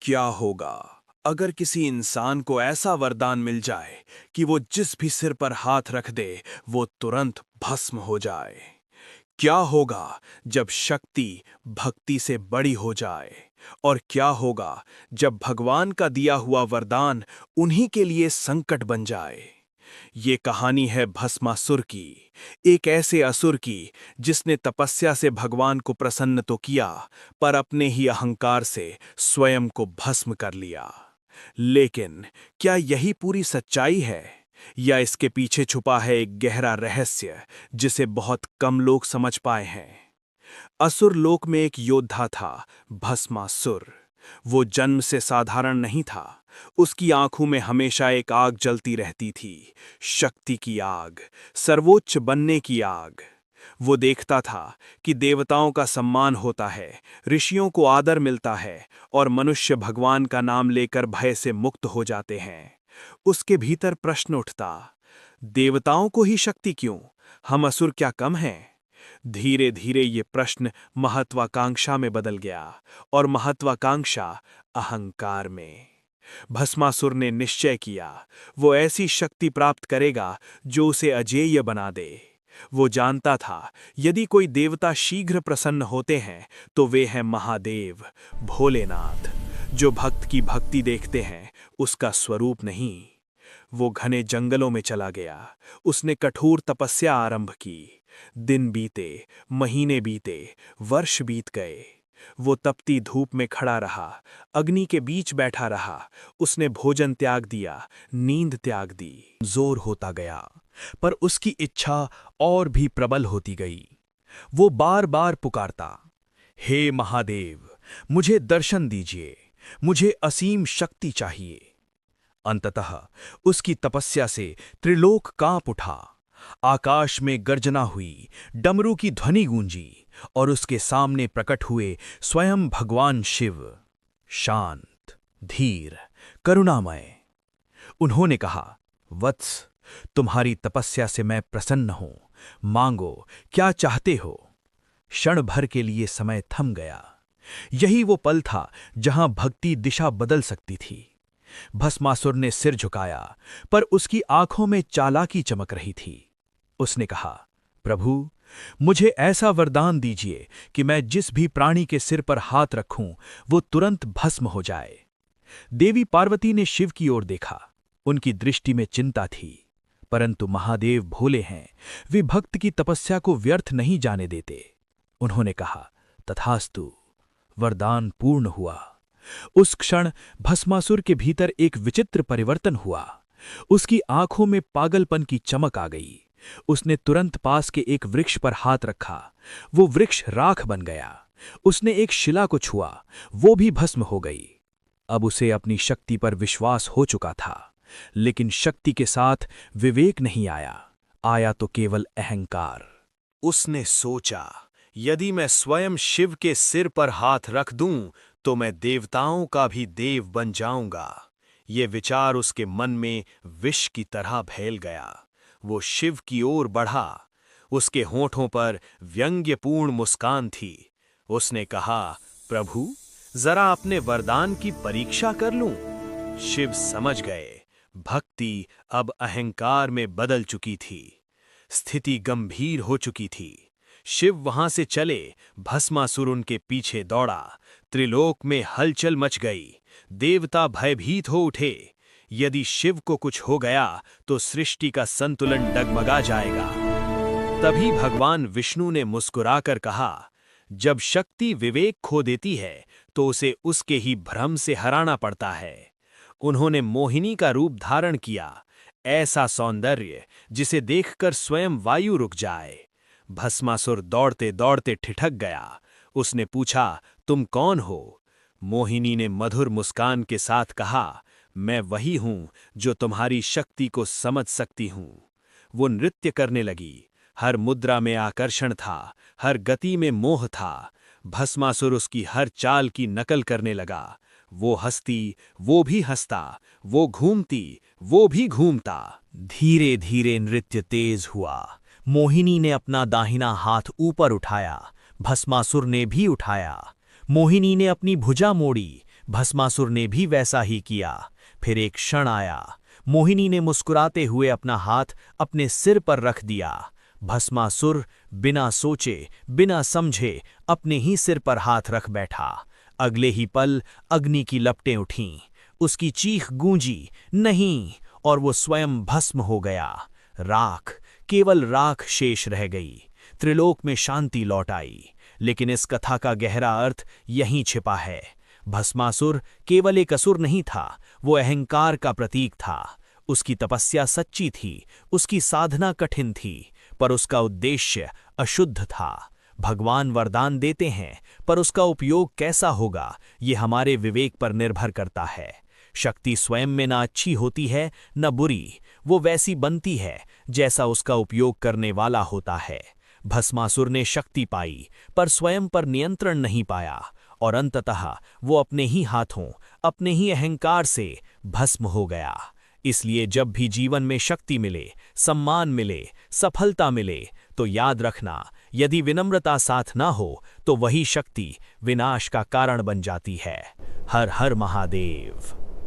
क्या होगा अगर किसी इंसान को ऐसा वरदान मिल जाए कि वो जिस भी सिर पर हाथ रख दे वो तुरंत भस्म हो जाए। क्या होगा जब शक्ति भक्ति से बड़ी हो जाए। और क्या होगा जब भगवान का दिया हुआ वरदान उन्हीं के लिए संकट बन जाए। ये कहानी है भस्मासुर की, एक ऐसे असुर की जिसने तपस्या से भगवान को प्रसन्न तो किया पर अपने ही अहंकार से स्वयं को भस्म कर लिया। लेकिन क्या यही पूरी सच्चाई है या इसके पीछे छुपा है एक गहरा रहस्य जिसे बहुत कम लोग समझ पाए हैं। असुर लोक में एक योद्धा था, भस्मासुर। वो जन्म से साधारण नहीं था। उसकी आंखों में हमेशा एक आग जलती रहती थी, शक्ति की आग, सर्वोच्च बनने की आग। वो देखता था कि देवताओं का सम्मान होता है, ऋषियों को आदर मिलता है और मनुष्य भगवान का नाम लेकर भय से मुक्त हो जाते हैं। उसके भीतर प्रश्न उठता, देवताओं को ही शक्ति क्यों, हम असुर क्या कम हैं। धीरे धीरे ये प्रश्न महत्वाकांक्षा में बदल गया और महत्वाकांक्षा अहंकार में। भस्मासुर ने निश्चय किया, वो ऐसी शक्ति प्राप्त करेगा जो उसे अजेय बना दे। वो जानता था यदि कोई देवता शीघ्र प्रसन्न होते हैं तो वे हैं महादेव, भोलेनाथ, जो भक्त की भक्ति देखते हैं, उसका स्वरूप नहीं। वो घने जंगलों में चला गया। उसने कठोर तपस्या आरंभ की। दिन बीते, महीने बीते, वर्ष बीत गए। वो तपती धूप में खड़ा रहा, अग्नि के बीच बैठा रहा। उसने भोजन त्याग दिया, नींद त्याग दी। जोर होता गया, पर उसकी इच्छा और भी प्रबल होती गई। वो बार बार पुकारता, हे महादेव, मुझे दर्शन दीजिए, मुझे असीम शक्ति चाहिए। अंततः उसकी तपस्या से त्रिलोक कांप उठा। आकाश में गर्जना हुई, डमरू की ध्वनि गूंजी और उसके सामने प्रकट हुए स्वयं भगवान शिव, शांत, धीर, करुणामय। उन्होंने कहा, वत्स, तुम्हारी तपस्या से मैं प्रसन्न हूं, मांगो, क्या चाहते हो। क्षण भर के लिए समय थम गया। यही वो पल था जहां भक्ति दिशा बदल सकती थी। भस्मासुर ने सिर झुकाया, पर उसकी आंखों में चालाकी चमक रही थी। उसने कहा, प्रभु, मुझे ऐसा वरदान दीजिए कि मैं जिस भी प्राणी के सिर पर हाथ रखूं वो तुरंत भस्म हो जाए। देवी पार्वती ने शिव की ओर देखा। उनकी दृष्टि में चिंता थी, परंतु महादेव भोले हैं, वे भक्त की तपस्या को व्यर्थ नहीं जाने देते। उन्होंने कहा, तथास्तु। वरदान पूर्ण हुआ। उस क्षण भस्मासुर के भीतर एक विचित्र परिवर्तन हुआ। उसकी आंखों में पागलपन की चमक आ गई। उसने तुरंत पास के एक वृक्ष पर हाथ रखा। वो वृक्ष राख बन गया। उसने एक शिला को छुआ, वो भी भस्म हो गई। अब उसे अपनी शक्ति पर विश्वास हो चुका था, लेकिन शक्ति के साथ विवेक नहीं आया, आया तो केवल अहंकार। उसने सोचा, यदि मैं स्वयं शिव के सिर पर हाथ रख दूं तो मैं देवताओं का भी देव बन जाऊंगा। ये विचार उसके मन में विष की तरह फैल गया। वो शिव की ओर बढ़ा। उसके होठों पर व्यंग्यपूर्ण मुस्कान थी। उसने कहा, प्रभु, जरा अपने वरदान की परीक्षा कर लूं। शिव समझ गए, भक्ति अब अहंकार में बदल चुकी थी। स्थिति गंभीर हो चुकी थी। शिव वहां से चले, भस्मासुर उनके पीछे दौड़ा। त्रिलोक में हलचल मच गई। देवता भयभीत हो उठे। यदि शिव को कुछ हो गया तो सृष्टि का संतुलन डगमगा जाएगा। तभी भगवान विष्णु ने मुस्कुराकर कहा, जब शक्ति विवेक खो देती है तो उसे उसके ही भ्रम से हराना पड़ता है। उन्होंने मोहिनी का रूप धारण किया, ऐसा सौंदर्य जिसे देखकर स्वयं वायु रुक जाए। भस्मासुर दौड़ते दौड़ते ठिठक गया। उसने पूछा, तुम कौन हो? मोहिनी ने मधुर मुस्कान के साथ कहा, मैं वही हूं जो तुम्हारी शक्ति को समझ सकती हूं। वो नृत्य करने लगी। हर मुद्रा में आकर्षण था, हर गति में मोह था। भस्मासुर उसकी हर चाल की नकल करने लगा। वो हंसती, वो भी हंसता, वो घूमती, वो भी घूमता। धीरे धीरे नृत्य तेज हुआ। मोहिनी ने अपना दाहिना हाथ ऊपर उठाया, भस्मासुर ने भी उठाया। मोहिनी ने अपनी भुजा मोड़ी, भस्मासुर ने भी वैसा ही किया। फिर एक क्षण आया, मोहिनी ने मुस्कुराते हुए अपना हाथ अपने सिर पर रख दिया। भस्मासुर बिना सोचे बिना समझे अपने ही सिर पर हाथ रख बैठा। अगले ही पल अग्नि की लपटें उठीं, उसकी चीख गूंजी, नहीं, और वो स्वयं भस्म हो गया। राख, केवल राख शेष रह गई। त्रिलोक में शांति लौट आई। लेकिन इस कथा का गहरा अर्थ यहीं छिपा है। भस्मासुर केवल एक असुर नहीं था, वो अहंकार का प्रतीक था। उसकी तपस्या सच्ची थी, उसकी साधना कठिन थी, पर उसका उद्देश्य अशुद्ध था। भगवान वरदान देते हैं, पर उसका उपयोग कैसा होगा ये हमारे विवेक पर निर्भर करता है। शक्ति स्वयं में ना अच्छी होती है न बुरी, वो वैसी बनती है जैसा उसका उपयोग करने वाला होता है। भस्मासुर ने शक्ति पाई, पर स्वयं पर नियंत्रण नहीं पाया, और अंततः वो अपने ही हाथों, अपने ही अहंकार से भस्म हो गया। इसलिए जब भी जीवन में शक्ति मिले, सम्मान मिले, सफलता मिले, तो याद रखना, यदि विनम्रता साथ ना हो तो वही शक्ति विनाश का कारण बन जाती है। हर हर महादेव।